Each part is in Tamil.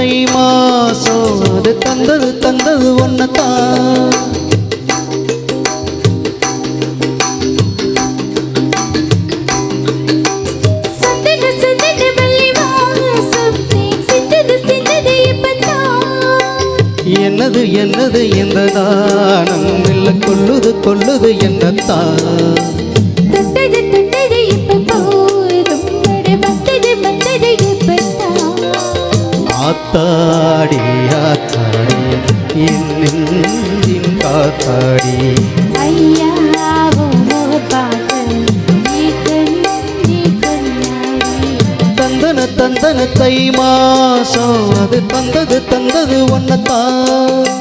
தை மாசம் அது தந்தது ஒன்னத்தான். என்னது என்னது இந்த தானம் இல்ல கொல்லுது என்னத்தான். ஆத்தாடி ஆத்தாடி என் நெஞ்சின் காத்தாடி தந்தன தை மாசம் அது தந்தது ஒன்னத்தான்.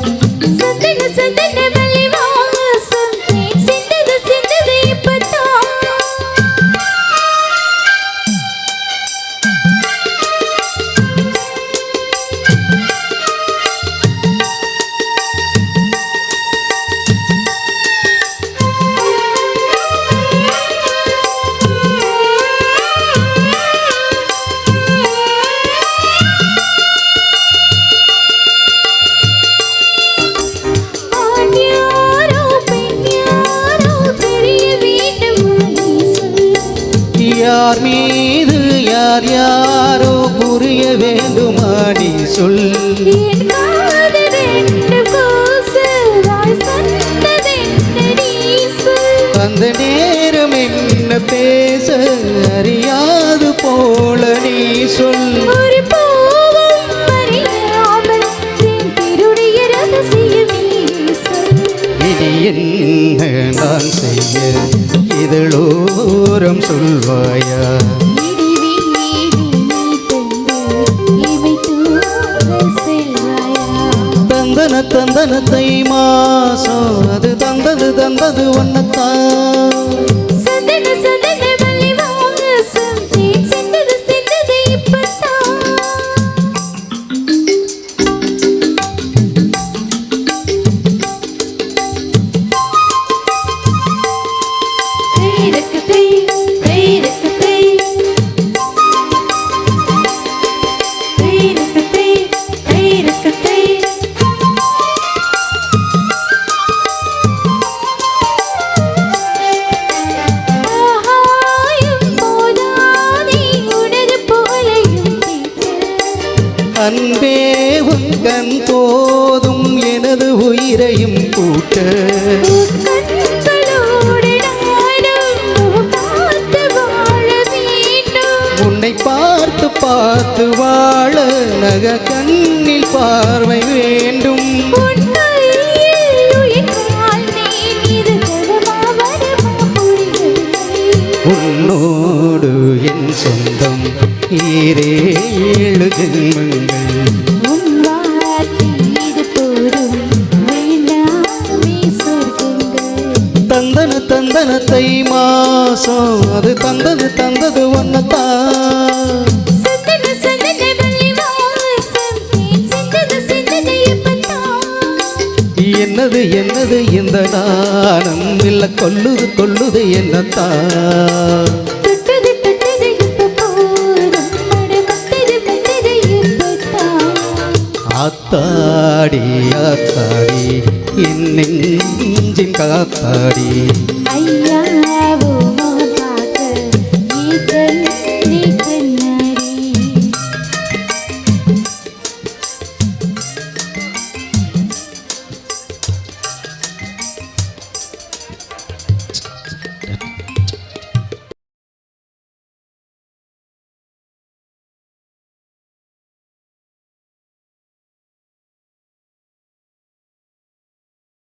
யார் மீது யார் யாரோ புரிய வேண்டுமாடி சொல். அந்த நேரம் என்ன பேச அறியாது போல நீ சொல். இனி என்ன நான் செய்ய இதழோரம் சொல்வாயா. தந்தன தை மாசம் அது தந்தது ஒன்னத்தான். அன்பே உன் கண் போதும் எனது உயிரையும் கூட்ட. உன்னை பார்த்து வாழ நக கண்ணில் பார்வை வேண்டும். உன்னோடு என் சொந்தம் ஈரேழு ஜென்மங்கள். தந்தன தை மாசம் அது தந்தது ஒன்னத்தான். என்னது இந்த நாணம் இல்ல கொல்லுது என்னத்தான். ஆத்தாடி ஆத்தாடி என் நெஞ்சின் காத்தாடி ஐயா